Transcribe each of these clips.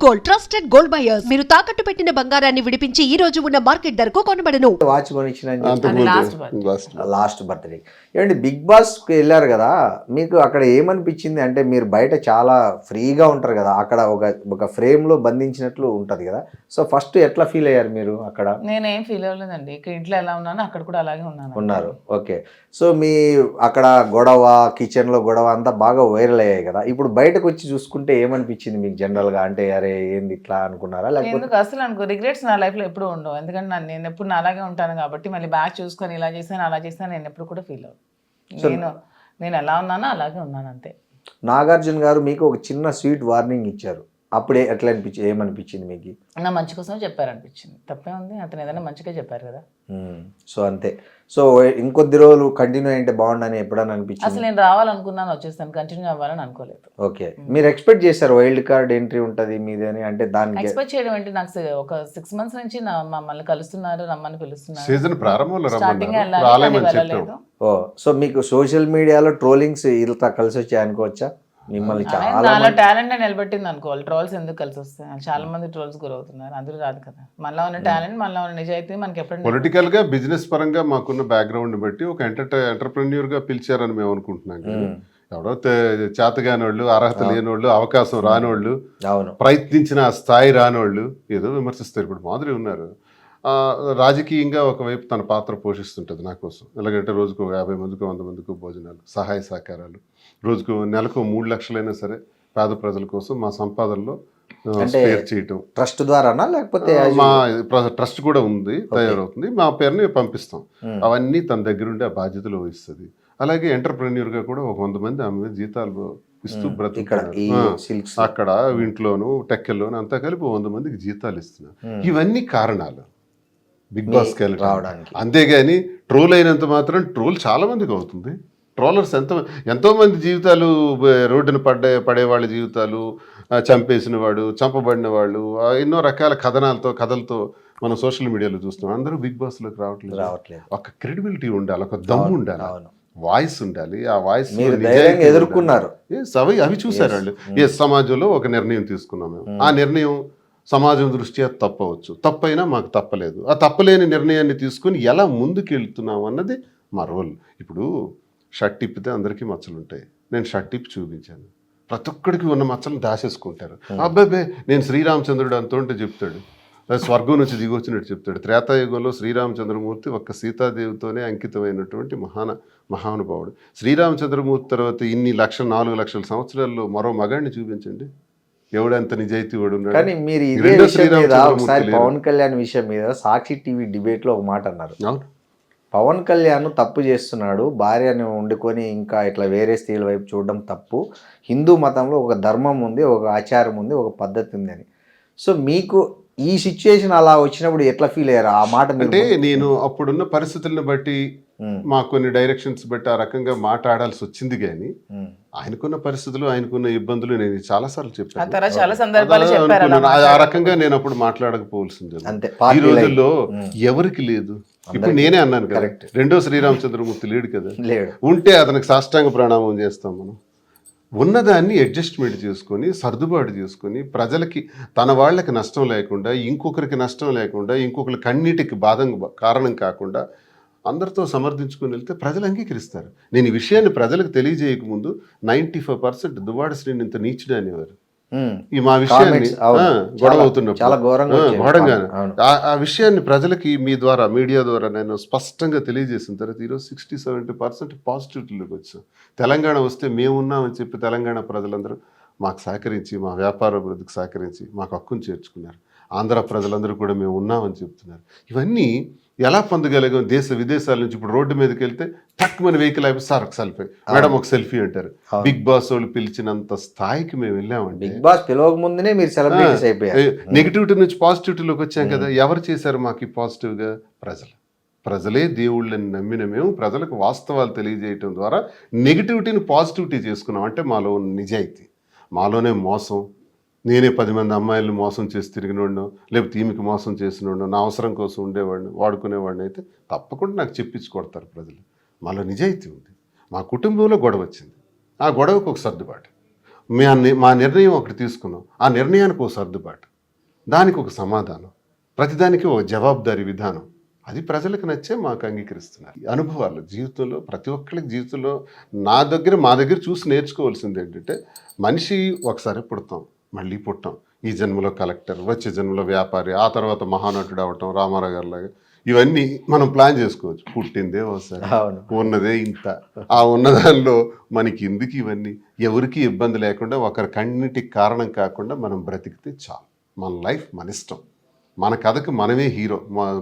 Gold, trusted gold buyers. మీరు తాకట్టు పెట్టిన బంగారాన్ని విడిపించి ఈ రోజు ఉన్న మార్కెట్ ధరకు కొనబడను. వాచ్ కొనిచ్చిన లాస్ట్ లాస్ట్ బర్త్డే. ఏమండి బిగ్ బాస్కి వెళ్ళారు కదా, మీకు అక్కడ ఏమనిపించింది? అంటే మీరు బయట చాలా ఫ్రీగా ఉంటారు కదా, అక్కడ ఒక ఫ్రేమ్లో బంధించినట్లు ఉంటుంది కదా. సో ఫస్ట్ ఎట్లా ఫీల్ అయ్యారు మీరు అక్కడ? నేనేం ఫీల్ అవ్వలేదండి. ఇక్కడ ఇంట్లో ఎలా ఉన్నానో అక్కడ కూడా అలాగే ఉన్నారు. ఓకే. సో మీ అక్కడ గొడవ, కిచెన్లో గొడవ అంతా బాగా వైరల్ అయ్యాయి కదా. ఇప్పుడు బయటకు వచ్చి చూసుకుంటే ఏమనిపించింది మీకు జనరల్గా? అంటే అరే ఏంది ఇట్లా అనుకున్నారా? ఎందుకు అసలు అనుకో, రిగ్రెట్స్ నా లైఫ్లో ఎప్పుడు ఉండవు. ఎందుకంటే నేను ఎప్పుడు అలాగే ఉంటాను కాబట్టి మళ్ళీ బ్యాక్ చూసుకొని ఇలా చేశాను అలా చేశాను నేను ఎప్పుడు కూడా ఫీల్ అవ్వను. నేను ఎలా ఉన్నానో అలాగే ఉన్నాను అంతే. నాగార్జున గారు మీకు ఒక చిన్న స్వీట్ వార్నింగ్ ఇచ్చారు, అప్పుడే ఎట్లా ఏమనిపించింది మీకు? నా మంచి కోసం చెప్పారు అనిపించింది. తప్పే ఉంది, అతను ఏదైనా మంచిగా చెప్పారు కదా. సో అంతే. సో ఇంకొద్ది రోజులు కంటిన్యూ అయితే బాగుండని ఎప్పుడన్నా అనిపించింది? అసలు నేను రావాలనుకున్నాను, వచ్చేస్తాను, కంటిన్యూ అవ్వాలని అనుకోలేదు. ఓకే. మీరు ఎక్స్పెక్ట్ చేశారు వైల్డ్ కార్డ్ ఎంట్రీ ఉంటుంది మీదని? అంటే దానికి ఎక్స్పెక్ట్ చేయడం ఏంటి, నాకు ఒక 6 months నుంచి మమ్మల్ని కలుస్తున్నారు, రమ్మని పిలుస్తున్నారు. సీజన్ ప్రారంభంలో స్టార్టింగ్ వెళ్ళలేదు. ఓ సో మీకు సోషల్ మీడియాలో ట్రోలింగ్స్ ఇలా కలిసి వచ్చాయి అనుకోవచ్చా? మిమ్మల్ని చాలా టాలెంట్ నిలబెట్టింది అనుకోవాలి. ట్రోల్స్ ఎందుకు కలిసి వస్తాయి? చాలా మంది ట్రోల్స్ గురవుతున్నారు, అందరూ రాదు కదా. మనలో ఉన్న టాలెంట్, మనలో ఉన్న నిజాయితీ మనకి ఎప్పుడు పొలిటికల్ గా బిజినెస్ పరంగా మాకున్న బ్యాక్గ్రౌండ్ బట్టి ఒక ఎంటర్ప్రెన్యూర్ గా పిలిచారని మేము అనుకుంటున్నాం. ఎవడో చేతగానోళ్ళు, అర్హత లేనోళ్ళు, అవకాశం రానోళ్ళు, ప్రయత్నించిన ఆ స్థాయి రానోళ్ళు ఏదో విమర్శిస్తారు. ఇప్పుడు మాదిరి ఉన్నారు. రాజకీయంగా ఒకవైపు తన పాత్ర పోషిస్తుంటుంది నా కోసం. ఎలాగంటే రోజుకు 50 మందికి 100 మందికి భోజనాలు, సహాయ సహకారాలు, రోజుకు నెలకు 3 లక్షలైనా సరే పేద ప్రజల కోసం మా సంపాదనలో స్పేర్ చేయటం. ట్రస్ట్ ద్వారానా లేకపోతే? మా ట్రస్ట్ కూడా ఉంది, తయారవుతుంది, మా పేరుని పంపిస్తాం. అవన్నీ తన దగ్గరుండి ఆ బాధ్యతలు వహిస్తుంది. అలాగే ఎంటర్ప్రెన్యూర్గా కూడా ఒక 100 మంది ఆమె జీతాలు ఇస్తూ బ్రతుకుతారు. అక్కడ ఇంట్లోను టెక్కల్లోను అంతా కలిపి 100 మందికి జీతాలు ఇస్తున్నారు. ఇవన్నీ కారణాలు బిగ్ బాస్కి వెళ్ళడానికి. అంతేగాని ట్రోల్ అయినంత మాత్రం ట్రోల్ చాలా మందికి అవుతుంది. ట్రోలర్స్ ఎంతో మంది జీవితాలు రోడ్డున పడేవాళ్ళ జీవితాలు, చంపేసిన వాడు, చంపబడిన వాళ్ళు, ఎన్నో రకాల కథలతో మనం సోషల్ మీడియాలో చూస్తున్నాం. అందరూ బిగ్ బాస్లోకి రావట్లేదు. ఒక క్రెడిబిలిటీ ఉండాలి, ఒక దమ్ము ఉండాలి, వాయిస్ ఉండాలి. ఆ వాయిస్ ఎదుర్కొన్నారు, అవి చూసారు వాళ్ళు. సమాజంలో ఒక నిర్ణయం తీసుకున్నాం మేము. ఆ నిర్ణయం సమాజం దృష్ట్యా తప్పవచ్చు, తప్పైనా మాకు తప్పలేదు. ఆ తప్పలేని నిర్ణయాన్ని తీసుకుని ఎలా ముందుకు వెళ్తున్నాం అన్నది మా రోల్. ఇప్పుడు షర్ట్ ఇప్పితే అందరికీ మచ్చలు ఉంటాయి. నేను షర్ట్ ఇప్పి చూపించాను, ప్రతి ఒక్కడికి ఉన్న మచ్చలను దాచేసుకుంటారు. అబ్బాయి నేను శ్రీరామచంద్రుడు అంతుంటే చెప్తాడు, స్వర్గం నుంచి దిగొచ్చినట్టు చెప్తాడు. త్రేతాయుగంలో శ్రీరామచంద్రమూర్తి ఒక్క సీతాదేవితోనే అంకితమైనటువంటి మహానుభావుడు. శ్రీరామచంద్రమూర్తి తర్వాత ఇన్ని 4 లక్షల సంవత్సరాల్లో మరో మగాడిని చూపించండి, ఎవడంత నిజాయితీ వాడు ఉన్నాడు. కానీ మీరు ఇదే విషయం మీద ఒకసారి పవన్ కళ్యాణ్ విషయం మీద సాక్షి టీవీ డిబేట్లో ఒక మాట అన్నారు. పవన్ కళ్యాణ్ తప్పు చేస్తున్నాడు, భార్యను వండుకొని ఇంకా ఇట్లా వేరే స్త్రీల వైపు చూడడం తప్పు. హిందూ మతంలో ఒక ధర్మం ఉంది, ఒక ఆచారం ఉంది, ఒక పద్ధతి ఉంది అని. సో మీకు ఈ సిచ్యుయేషన్ అలా వచ్చినప్పుడు ఎట్లా ఫీల్ అయ్యారు? ఆ మాట అంటే నేను అప్పుడున్న పరిస్థితులను బట్టి మా కొన్ని డైరెక్షన్స్ బట్టి ఆ రకంగా మాట్లాడాల్సి వచ్చింది. కానీ ఆయనకున్న పరిస్థితులు, ఆయనకున్న ఇబ్బందులు నేను చాలాసార్లు చెప్పాను. ఆ రకంగా నేను అప్పుడు మాట్లాడకపోవాల్సింది. ఈ రోజుల్లో ఎవరికి లేదు. ఇప్పుడు నేనే అన్నాను కదా, రెండో శ్రీరామచంద్రమూర్తి లేడు కదా, ఉంటే అతనికి సాష్టాంగ ప్రణామం చేస్తాం. మనం ఉన్నదాన్ని అడ్జస్ట్మెంట్ చేసుకొని, సర్దుబాటు చేసుకొని, ప్రజలకి తన వాళ్ళకి నష్టం లేకుండా, ఇంకొకరికి నష్టం లేకుండా, ఇంకొకరి కన్నీటికి కారణం కాకుండా అందరితో సమర్థించుకొని వెళ్తే ప్రజలు అంగీకరిస్తారు. నేను ఈ విషయాన్ని ప్రజలకు తెలియజేయకముందు 95% దువ్వాడ శ్రీని ఇంత నీచుడు అనేవారు. ఈ మా విషయాన్ని గొడవ అవుతున్నప్పుడు ఘోరంగా ఆ విషయాన్ని ప్రజలకి మీ ద్వారా, మీడియా ద్వారా నేను స్పష్టంగా తెలియజేసిన తర్వాత ఈరోజు 60-70% పాజిటివిటీలోకి వచ్చాం. తెలంగాణ వస్తే మేమున్నామని చెప్పి తెలంగాణ ప్రజలందరూ మాకు సహకరించి, మా వ్యాపార అభివృద్ధికి సహకరించి మాకు హక్కును చేర్చుకున్నారు. ఆంధ్ర ప్రజలందరూ కూడా మేము ఉన్నామని చెప్తున్నారు. ఇవన్నీ ఎలా పొందగలిగాం? దేశ విదేశాల నుంచి ఇప్పుడు రోడ్డు మీదకి వెళ్తే తక్కువని వెహికల్ అయిపోయి సార్ ఒక సెల్ఫీ, మేడం ఒక సెల్ఫీ అంటారు. బిగ్ బాస్ వాళ్ళు పిలిచినంత స్థాయికి మేము వెళ్ళామండి. బిగ్ బాస్ పిలవక ముందునే మీరు సెలబ్రిటీస్ అయిపోయారు. నెగిటివిటీ నుంచి పాజిటివిటీలోకి వచ్చాం కదా. ఎవరు చేశారు మాకు ఈ పాజిటివ్గా? ప్రజలే దేవుళ్ళని నమ్మిన మేము ప్రజలకు వాస్తవాలు తెలియజేయటం ద్వారా నెగిటివిటీని పాజిటివిటీ చేసుకున్నాం. అంటే మాలో ఉన్న నిజాయితీ, మాలోనే మోసం, నేనే 10 మంది అమ్మాయిలను మోసం చేసి తిరిగినోడినో, లేకపోతే ఈమెకి మోసం చేసినోడినో, నా అవసరం కోసం ఉండేవాడిని, వాడుకునేవాడిని అయితే తప్పకుండా నాకు చెప్పించి కొడతారు ప్రజలు. మాలో నిజాయితీ ఉంది. మా కుటుంబంలో గొడవ వచ్చింది, ఆ గొడవకు ఒక సర్దుబాటు. మా నిర్ణయం ఒకటి తీసుకున్నాం, ఆ నిర్ణయానికి ఒక సర్దుబాటు, దానికి ఒక సమాధానం, ప్రతిదానికి ఒక జవాబుదారీ విధానం, అది ప్రజలకు నచ్చే మాకు అంగీకరిస్తున్నారు. ఈ అనుభవాలు జీవితంలో ప్రతి ఒక్కరికి జీవితంలో మా దగ్గర చూసి నేర్చుకోవాల్సింది ఏంటంటే, మనిషి ఒకసారి పుడతాం, మళ్ళీ పుట్టాం, ఈ జన్మలో కలెక్టర్, వచ్చే జన్మలో వ్యాపారి, ఆ తర్వాత మహానటుడు అవటం రామారావు గారి లాగా, ఇవన్నీ మనం ప్లాన్ చేసుకోవచ్చు. పుట్టిందే ఒకసారి, ఉన్నదే ఇంత, ఆ ఉన్నదానిలో మనకి ఎందుకు ఇవన్నీ, ఎవరికి ఇబ్బంది లేకుండా ఒకరి కన్నిటికి కారణం కాకుండా మనం బ్రతికితే చాలు. మన లైఫ్ మన ఇష్టం, మన కథకు మనమే హీరో.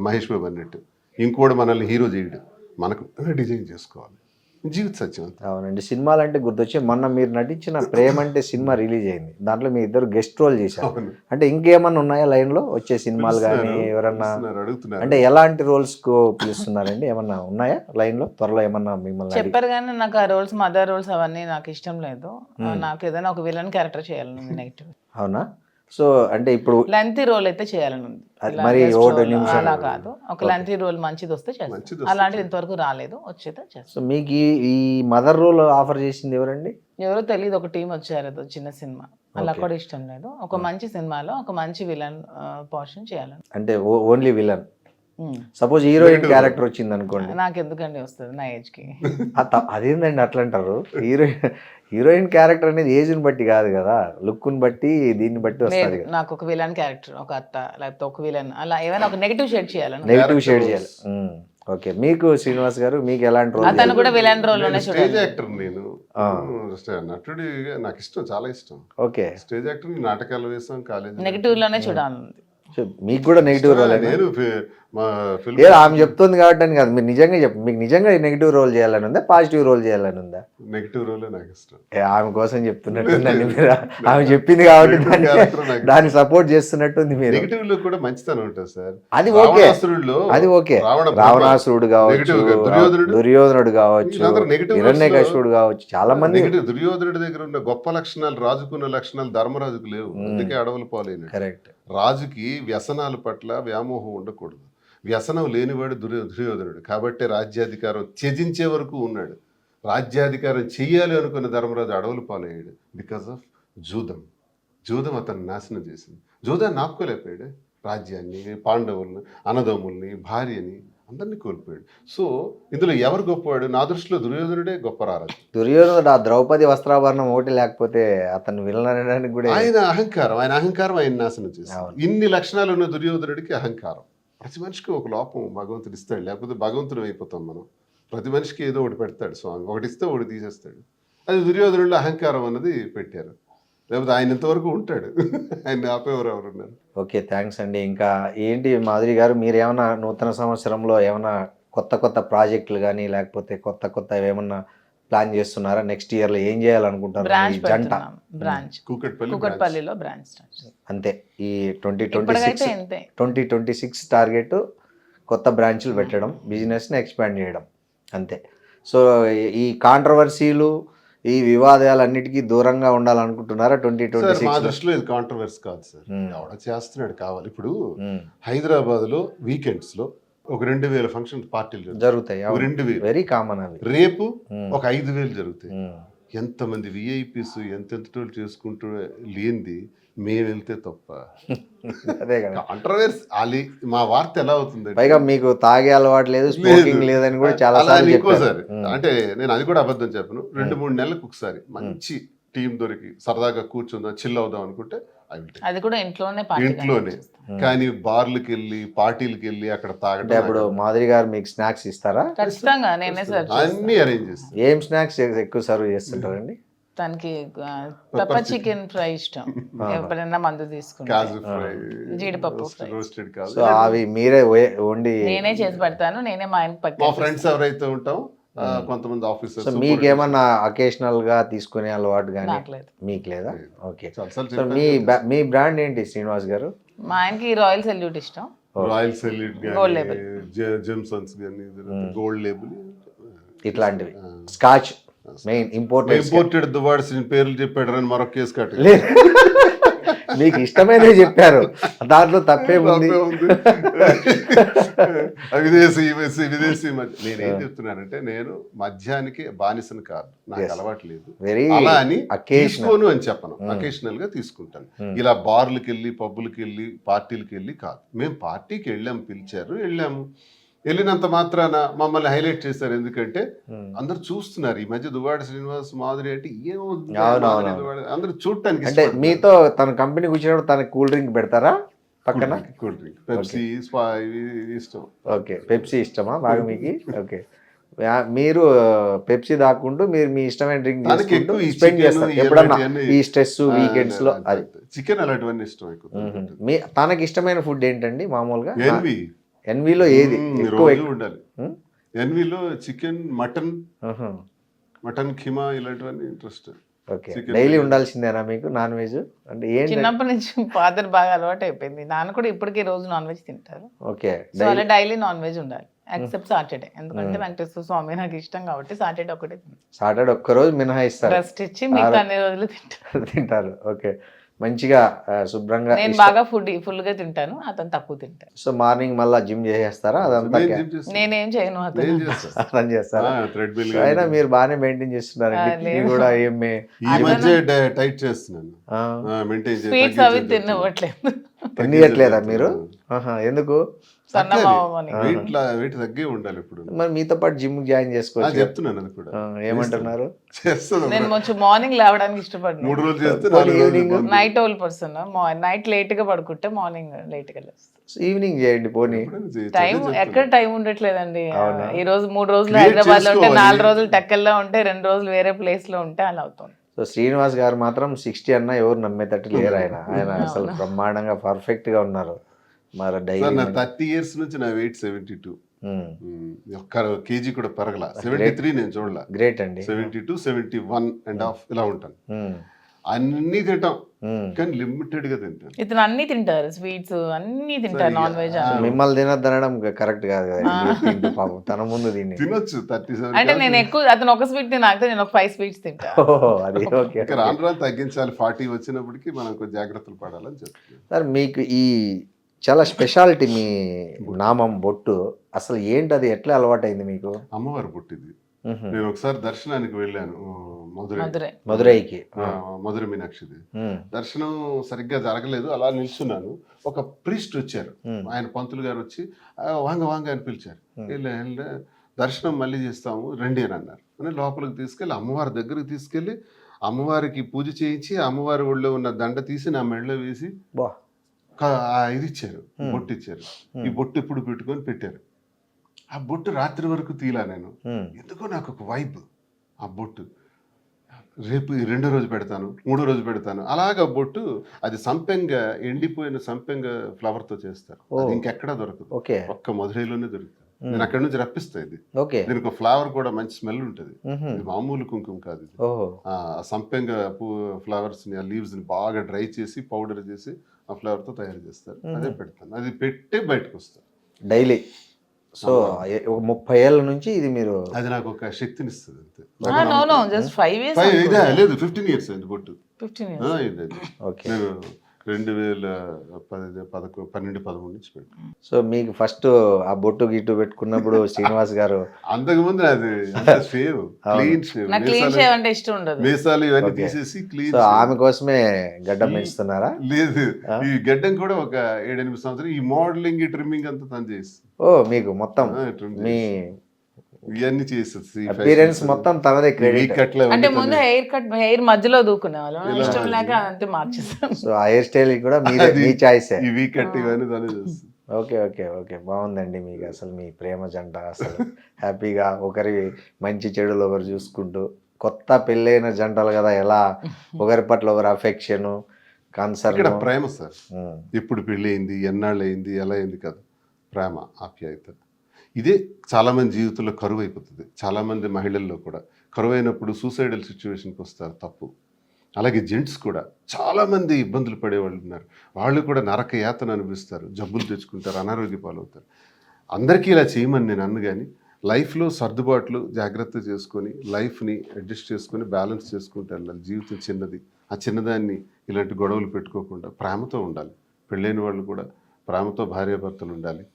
మహేష్ బాబు అన్నట్టు ఇంకోటి మనల్ని హీరో చేయడు, మనకు డిజైన్ చేసుకోవాలి, జీవిత సత్యం అంతే. అవునండి. సినిమాలు అంటే గుర్తొచ్చి మొన్న మీరు నటించిన ప్రేమ అంటే సినిమా రిలీజ్ అయింది, దాంట్లో మీ ఇద్దరు గెస్ట్ రోల్ చేశారు. అంటే ఇంకేమన్నా ఉన్నాయా లైన్లో వచ్చే సినిమాలు కానీ ఎవరన్నా? అడుగుతున్నారు అంటే ఎలాంటి రోల్స్ కు పిలుస్తున్నారండి? ఏమన్నా ఉన్నాయా లైన్లో త్వరలో ఏమన్నా మిమ్మల్ని? చెప్పారు కానీ నాకు ఆ రోల్స్, మదర్ రోల్స్ అవన్నీ నాకు ఇష్టం లేదు. నాకు ఏదైనా ఒక విలన్ క్యారెక్టర్ చేయాలని నెగిటివ్. అవునా? సో అంటే ఇప్పుడు లెంతీ రోల్ అయితే చేయాలని ఉంది. మరి అలా కాదు, ఒక లెంతీ రోల్ మంచిది వస్తే చేస్తాను. అలాంటిది ఇంతవరకు రాలేదు, వచ్చేదే చేస్తాను. సో మీకు ఈ మదర్ రోల్ ఆఫర్ చేసింది ఎవరండి? ఎవరో తెలియదు, ఒక టీం వచ్చారు, ఏదో చిన్న సినిమా, అలా కూడా ఇష్టం లేదు. ఒక మంచి సినిమాలో ఒక మంచి విలన్ పోర్షన్ చేయాలని. అంటే only villain. Suppose heroine character వచ్చింది అనుకోండి, నాకు ఎందుకండి వస్తుంది నా ఏజ్ కి. అదేందండి అట్లా అంటారు? హీరోయిన్ క్యారెక్టర్ అనేది ఏజ్ ని బట్టి కాదు కదా, లుక్ ని బట్టి దీన్ని బట్టి వస్తుంది. నాకు ఒక విలన్ క్యారెక్టర్, ఒక అత్త లేకపోతే ఒక విలన్, అలా ఏమైనా ఒక నెగిటివ్ షేడ్ చేయాలని. నెగిటివ్ షేడ్ చేయాలి. ఓకే. మీకు శ్రీనివాస్ గారు మీకు ఎలాంటి రోల్? అతను కూడా విలన్ రోల్ లోనే స్టేజ్ యాక్టర్. నేను నటుడి నాకు ఇష్టం, చాలా ఇష్టం. ఓకే. స్టేజ్ యాక్టర్, నాటకాలు వేస్తాం, కాలేజ్ నెగిటివ్ లోనే చూడాలనుంది. మీకు కూడా నెగిటివ్ రోల్? నేను ఆమె చెప్తుంది కాబట్టి అని కాదు, మీరు నిజంగా చెప్పు, మీకు నిజంగా నెగిటివ్ రోల్ చేయాలని ఉందా, పాజిటివ్ రోల్ చేయాలని ఉందా? నెగిటివ్ రోలే నాకు ఇష్టం. ఆమె కోసం చెప్తున్నట్టుందండి మీరు. ఆమె చెప్పింది కాబట్టి దాన్ని సపోర్ట్ చేస్తున్నట్టుంది మీరు. నెగిటివ్ లో కూడా మంచితనం ఉంటుంది సార్. అది ఓకే, అది ఓకే. రావణాసురుడు కావచ్చు, దుర్యోధనుడు కావచ్చు, హిరణ్యకశిపుడు కావచ్చు, చాలా మంది. దుర్యోధనుడి దగ్గర ఉన్న గొప్ప లక్షణాలు, రాజుకున్న లక్షణాలు ధర్మరాజుకు లేవు, అందుకే అడవులు పాలైన. కరెక్ట్. రాజుకి వ్యసనాల పట్ల వ్యామోహం ఉండకూడదు, వ్యసనం లేనివాడు దుర్యోధనుడు. కాబట్టి రాజ్యాధికారం త్యజించే వరకు ఉన్నాడు. రాజ్యాధికారం చెయ్యాలి అనుకున్న ధర్మరాజు అడవులు పాలయ్యాడు బికాస్ ఆఫ్ జూదం అతను నాశనం చేసింది. జూదాన్ని ఆపుకోలేకపోయాడు, రాజ్యాన్ని, పాండవుల్ని, అన్నదమ్ముల్ని, భార్యని అందరినీ కోల్పోయాడు. సో ఇందులో ఎవరు గొప్పవాడు? నా దృష్టిలో దుర్యోధనుడే గొప్ప రారాజు. దుర్యోధనుడు ఆ ద్రౌపది వస్త్రాభరణం ఒకటి లేకపోతే అతను విలనడానికి కూడా ఆయన అహంకారం ఆయన నాశనం చేశాడు. ఇన్ని లక్షణాలు ఉన్న దుర్యోధనుడికి అహంకారం. ప్రతి మనిషికి ఒక లోపం భగవంతుడు ఇస్తాడు, లేకపోతే భగవంతుడు అయిపోతాం మనం. ప్రతి మనిషికి ఏదో ఒకటి పెడతాడు స్వామి, ఒకటి ఇస్తే ఒకటి తీసేస్తాడు. అది దుర్యోధనుడిలో అహంకారం అన్నది పెట్టారు, లేకపోతే ఆయన ఇంతవరకు ఉంటాడు, ఆయన ఆపేవారు ఎవరున్నారు. ఓకే, థ్యాంక్స్ అండి. ఇంకా ఏంటి మాధురి గారు, మీరు ఏమైనా నూతన సంవత్సరంలో ఏమైనా కొత్త ప్రాజెక్టులు కానీ లేకపోతే కొత్త ఏమన్నా ప్లాన్ చేస్తున్నారా? నెక్స్ట్ ఇయర్ లో ఏం చేయాలనుకుంటారు? బ్రాంచ్ కూకట్పల్లిలో బ్రాంచ్. అంతే. ఈ 2026 టార్గెట్ కొత్త బ్రాంచ్లు పెట్టడం, బిజినెస్ని ఎక్స్పాండ్ చేయడం, అంతే. సో ఈ కాంట్రవర్సీలు, ఈ వివాదాలన్నిటికీ దూరంగా ఉండాలనుకుంటున్నారా 2026? మా దృష్టిలో ఇది కాంట్రవర్సీ కాదు సార్, ఎవడ చేస్తున్నాడు కావాలి. ఇప్పుడు హైదరాబాద్ లో వీకెండ్స్ లో ఒక 2000 ఫంక్షన్ పార్టీలు జరుగుతాయి, 2000 వెరీ కామన్. అవి రేపు ఒక 5000 జరుగుతాయి. ఎంతమంది విఐపీస్ ఎంతెంతటోళ్ళు చేసుకుంటూ లేనిది మేము వెళ్తే తప్ప. అదే కదా కాంట్రవర్సీ. మా వార్త ఎలా అవుతుంది? పైగా మీకు తాగే అలవాటు లేదు, స్మోకింగ్ లేదని కూడా చాలా ఇంకోసారి అంటే నేను అది కూడా అబద్ధం చెప్పను. 2-3 నెలలకు ఒకసారి మంచి టీం దొరికి సరదాగా కూర్చుందాం, చిల్ అవుదాం అనుకుంటే అది కూడా ఇంట్లోనే. కానీ బార్లకు వెళ్ళి పార్టీలకు వెళ్ళి అక్కడ తాగడం. ఇప్పుడు మాధురి గారు మీకు స్నాక్స్ ఇస్తారా? ఖచ్చితంగా నేనే అన్ని అరేంజ్ చేస్తాను. ఏం స్నాక్స్ ఎక్కువ సర్వ్ చేస్తుంటారండి? తనకి పెప్పర్ చికెన్ ఫ్రై ఇష్టం, ఎప్పుడైనా మందు తీసుకుంటాను, జీడిపప్పు ఫ్రై. సో అవి మీరే వండి నేనే చేసి పెడతాను, నేనే మా ఆయనకి మా ఫ్రెండ్స్ ఎవరైతే ఉంటాం కొంతమంది ఆఫీసర్స్. మీకేమన్నా అకేషనల్ గా తీసుకునే అలవాటు కానీ మీకు లేదా? ఓకే. మీ బ్రాండ్ ఏంటి శ్రీనివాస్ గారు? మా ఆయనకి రాయల్ సెల్యూట్ ఇష్టం, రాయల్ సెల్యూట్ గానీ, జెమ్సన్స్ గానీ, గోల్డ్ లేబుల్ ఇట్లాంటివి. స్కాచ్ మెయిన్ ఇంపోర్టెడ్ దువాడ్స్ పేర్లు చెప్పాడు అని మరొక కేసు కట్ట. మీకు ఇష్టమైనవి చెప్పారు, దాంట్లో తప్పే ఉంది. విదేశీ నేనేం చెప్తున్నానంటే, నేను మద్యానికి బానిసను కాదు, నాకు అలవాటు లేదు, వెరీ అలా అని occasional. తీసుకోను అని చెప్పను, అకేషనల్ గా తీసుకుంటాను. ఇలా బార్లకు వెళ్ళి పబ్బులకి వెళ్ళి పార్టీలకి వెళ్ళి కాదు. మేము పార్టీకి వెళ్ళాము, పిలిచారు, వెళ్ళాము. వెళ్ళినంత మాత్రాన మమ్మల్ని హైలైట్ చేశారు. ఎందుకంటే అందరు చూస్తున్నారు. ఈ మధ్య దువ్వాడ శ్రీనివాస్, మాధురి అంటే ఏమవుతుంది, అందరూ చూడటానికి అంటే మీతో తన కంపెనీ కూర్చున్నప్పుడు తనకి కూల్ డ్రింక్ పెడతారా పక్కన? కూల్ డ్రింక్, పెప్సీ, ఇష్టం. ఓకే, పెప్సీ ఇష్టమా బాగా మీకు? ఓకే, మీరు పెప్సీ దాక్కుంటూ మీరు మీ ఇష్టమైన డ్రింక్ స్పెండ్ చేస్తారు ఎప్పుడన్నా ఈ స్ట్రెస్ వీకెండ్స్ లో? అది చికెన్ అలాంటివన్నీ ఇష్టం ఎక్కువ. మీ తనకి ఇష్టమైన ఫుడ్ ఏంటండి మామూలుగా? ఎన్వి, ఎన్విలో ఏది ఎక్కువ ఉండాలి? ఎన్విలో చికెన్, మటన్ ఖీమా ఇలాంటివన్నీ ఇంట్రెస్ట్. ఓకే, డైలీ ఉండాల్సిందేనా మీకు నాన్ వెజ్? అంటే ఏంటి? చిన్నప్పటి నుంచి ఫాదర్ బాగా అలవాటు అయిపోయింది. నాన్న కూడా ఇప్పటికీ రోజు నాన్ వెజ్ తింటారు. ఓకే, సో అలా డైలీ నాన్ వెజ్ ఉండాలి, ఎక్సెప్ట్ సాటర్డే. ఎందుకంటే వెంకటేశ్వర స్వామి నాకు ఇష్టం కాబట్టి సాటర్డే ఒకటే సాటర్డే ఒక్కరోజు మినహాయిస్తారు, రెస్ట్ ఇచ్చి మిగతా అన్ని రోజులు తింటారు. ఓకే, మంచిగా శుభ్రంగా. నేను బాగా ఫుల్ గా తింటాను, అతను తక్కువ తింటాను. సో మార్నింగ్ మళ్ళీ జిమ్ చేసేస్తారా? అదంతా నేనేం చేయను, అతను చేస్తారా? అయినా మీరు బాగానే మెయింటైన్ చేస్తున్నారండి కూడా. ఏమి ఈ మధ్య టైట్ చేస్తున్నాను, స్వీట్స్ అవి తినవట్లేదు. తినట్లేదా మీరు? ఎందుకు? వెయిట్ తగ్గే ఉండాలి ఇప్పుడు. మరి మీతో పాటు జిమ్ జాయిన్ చేసుకోవచ్చు చెప్తున్నాను. అది కూడా ఏమంటున్నారు? నేను కొంచెం మార్నింగ్ లేవడానికి ఇష్టపడను. 3 రోజులు చేస్తే night owl person, night late గా పడుకుంటే మార్నింగ్ లేట్ గా లేస్తాను. ఈవినింగ్ చేయండి పోనీ. టైం ఎక్కడ టైం ఉండట్లేదండి. ఈ రోజు 3 రోజులు హైదరాబాద్ లో ఉంటే, 4 రోజులు టెక్కల్లో ఉంటే, 2 రోజులు వేరే ప్లేస్ లో ఉంటే అలా అవుతుంది. సో శ్రీనివాస్ గారు మాత్రం 60 అన్నా ఎవరు నమ్మేటట్టు లేరు. ఆయన అసలు బ్రహ్మాండంగా పర్ఫెక్ట్ గా ఉన్నారు. మరి నా 30 years నుంచి నా వెయిట్ 72. ఒక్క కేజీ కూడా పెరగల. 73 నేను చూడలా. గ్రేట్ అండి. 72, 71.5 ఇలా ఉంటాను. అన్ని తింటాం కానీ లిమిటెడ్ గా తింటాను. ఇతను అన్ని తింటారు, స్వీట్స్ అన్ని తింటారు, నాన్ వెజ్. మిమ్మల్ని తినద్దనడం కరెక్ట్ కాదు కదా. పాపం తన ముందు తిని తినొచ్చు. 37 అంటే నేను ఎక్కువ, అతను ఒక స్వీట్ తినాక నేను ఒక 5 స్వీట్స్ తింటాను. అది ఓకే. రాను రాను తగ్గించాలి. 40 వచ్చినప్పటికీ మనం కొంచెం జాగ్రత్తలు పడాలని చెప్తాను. సార్ మీకు ఈ చాలా స్పెషాలిటీ మీ నామం బొట్టు అసలు ఏంటి? అది ఎట్లా అలవాటైంది మీకు? అమ్మవారి బొట్టు ఇది. నేను ఒకసారి దర్శనానికి వెళ్ళాను మధురైకి, మధుర మీనాక్షిది. దర్శనం సరిగ్గా జరగలేదు, అలా నిల్చున్నాను. ఒక ప్రీస్ట్ వచ్చారు, ఆయన పంతులు గారు వచ్చి వాంగ అని పిలిచారు. దర్శనం మళ్ళీ చేస్తాము రండి అని అన్నారు. అని లోపలికి తీసుకెళ్ళి అమ్మవారి దగ్గరికి తీసుకెళ్ళి అమ్మవారికి పూజ చేయించి అమ్మవారి ఒళ్ళో ఉన్న దండ తీసి నా మెడలో వేసి ఇది ఇచ్చారు, బొట్టు ఇచ్చారు. ఈ బొట్టు ఎప్పుడు పెట్టుకొని పెట్టారు. ఆ బొట్టు రాత్రి వరకు తీలా నేను. ఎందుకో నాకు ఒక వైబ్. ఆ బొట్టు రేపు 2వ రోజు పెడతాను, 3వ రోజు పెడతాను. అలాగా బొట్టు అది సంపెంగ, ఎండిపోయిన సంపెంగ ఫ్లవర్ తో చేస్తారు. అది ఇంకెక్కడా దొరకదు, ఒక్క మధురైలోనే దొరుకుతుంది. నేను అక్కడ నుంచి రప్పిస్తా. ఇది దీనికి ఫ్లవర్ కూడా మంచి స్మెల్ ఉంటుంది. ఇది మామూలు కుంకుమ కాదు. ఇది ఆ సంపెంగ ఫ్లవర్స్ ని, ఆ లీవ్స్ ని బాగా డ్రై చేసి పౌడర్ చేసి ఆ ఫ్లవర్ తో తయారు చేస్తారు. అదే పెడతాను. అది పెట్టి బయటకు వస్తారు డైలీ. సో 30 ఏళ్ళ నుంచి ఇది మీరు. అది నాకు ఒక శక్తిని ఇస్తుంది అంతే. లేదు 15 years అయింది బొట్టు. 15 years. నేను 2012-13 నుంచి పెట్టాను. సో మీకు ఫస్ట్ ఆ బొట్టు గిట్టు పెట్టుకున్నప్పుడు శ్రీనివాస్ గారు అంతకుముందు అది షేవ్, క్లీన్ షేవ్, అంటే ఇష్టం ఉండదు. మీసాలు ఇవన్నీ తీసేసి క్లీన్. సో ఆమె కోసమే గడ్డం పెంచుతున్నారా? లేదు, ఈ గడ్డం కూడా ఒక 7-8 సంవత్సరాలు ఈ మోడలింగ్, ఈ ట్రిమ్మింగ్ అంతా తను చేసి. మీకు మొత్తం మీ ఇవన్నీ చేసేసి అపియరెన్స్ మొత్తం తనదే క్రెడిట్. అంటే ముందు హెయిర్ మధ్యలో దూకునే వాళ్ళం, ఇష్టం లేక అంతే మార్చేస్తాం. సో ఆ హెయిర్ స్టైల్ కూడా మీ చాయిస్. ఈ వీక్ కట్ ఇవన్నీ తనే చేస్తుంది. ఓకే బాగుందండి. మీకు అసలు మీ ప్రేమ జంట అసలు హ్యాపీగా ఒకరి మంచి చెడులు ఒకరు చూసుకుంటూ, కొత్త పెళ్ళైన జంటలు కదా, ఎలా ఒకరి పట్ల ఒకరు అఫెక్షన్, కన్సర్న్. ప్రేమ సార్ ఎప్పుడు పెళ్ళి అయింది, ఎన్నాళ్ళు అయింది, ఎలా అయింది కదా, ప్రేమ, ఆప్యాయత. ఇదే చాలామంది జీవితంలో కరువు అయిపోతుంది. చాలామంది మహిళల్లో కూడా కరువు అయినప్పుడు సూసైడల్ సిచ్యువేషన్కి వస్తారు, తప్పు. అలాగే జెంట్స్ కూడా చాలామంది ఇబ్బందులు పడేవాళ్ళు ఉన్నారు. వాళ్ళు కూడా నరక యాతన అనుభవిస్తారు, జబ్బులు తెచ్చుకుంటారు, అనారోగ్య పాలవుతారు. అందరికీ ఇలా చేయమని నేను అన్ను, కానీ లైఫ్లో సర్దుబాట్లు జాగ్రత్త చేసుకొని లైఫ్ని అడ్జస్ట్ చేసుకొని బ్యాలెన్స్ చేసుకుంటూ వెళ్ళాలి. జీవితం చిన్నది, ఆ చిన్నదాన్ని ఇలాంటి గొడవలు పెట్టుకోకుండా ప్రేమతో ఉండాలి. పెళ్ళైన వాళ్ళు కూడా ప్రేమతో భార్యాభర్తలు ఉండాలి.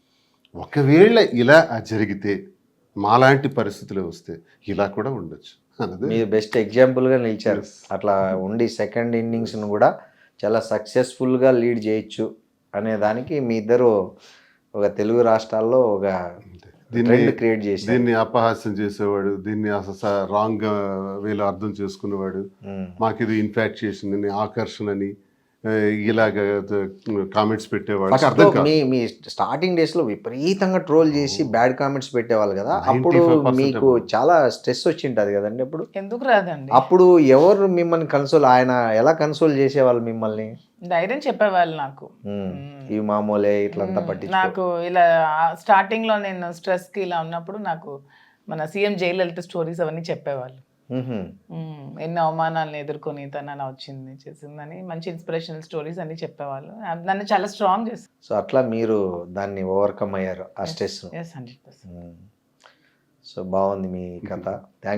ఒకవేళ ఇలా జరిగితే మాలాంటి పరిస్థితులు వస్తే ఇలా కూడా ఉండొచ్చు అన్నది మీరు బెస్ట్ ఎగ్జాంపుల్గా నిలిచారు. అట్లా ఉండి సెకండ్ ఇన్నింగ్స్ను కూడా చాలా సక్సెస్ఫుల్గా లీడ్ చేయొచ్చు అనే దానికి మీ ఇద్దరు ఒక తెలుగు రాష్ట్రాల్లో ఒక ట్రెండ్ క్రియేట్ చేసి దీన్ని అపహాస్యం చేసేవాడు, దీన్ని అసలు రాంగ్ వేలో అర్థం చేసుకునేవాడు, మాకు ఇది ఇన్ఫాక్చుయేషన్ అని, ఆకర్షణ అని ఇలాగ కామెంట్స్ పెట్టేవాడు. నాకు అర్థం కాదు. మీ స్టార్టింగ్ డేస్ లో విపరీతంగా ట్రోల్ చేసి బ్యాడ్ కామెంట్స్ పెట్టేవాళ్ళు కదా, అప్పుడు 95% మీకు చాలా స్ట్రెస్ వచ్చింటది కదండి. అప్పుడు ఎందుకు రాదండి? అప్పుడు ఎవరు మిమ్మల్ని కన్సోల్, ఆయన ఎలా కన్సోల్ చేసేవాళ్ళు మిమ్మల్ని? ధైర్యం చెప్పేవాళ్ళు నాకు. ఇవి మామూలే ఇట్లంతా పట్టి. నాకు ఇలా స్టార్టింగ్ లో నేను స్ట్రెస్ కి ఇలా ఉన్నప్పుడు నాకు మన సీఎం జయలలిత స్టోరీస్ అవన్నీ చెప్పేవాళ్ళు. ఎన్నో అవమానాలను ఎదుర్కొని తను అలా వచ్చింది చేసిందని మంచి ఇన్స్పిరేషనల్ స్టోరీస్ అన్ని చెప్పేవాళ్ళు. నన్ను చాలా స్ట్రాంగ్ చేస్తారు. సో అట్లా మీరు దాన్ని ఓవర్కమ్ అయ్యారు ఆ స్ట్రెస్. 100%. సో బాగుంది మీ కథ. థ్యాంక్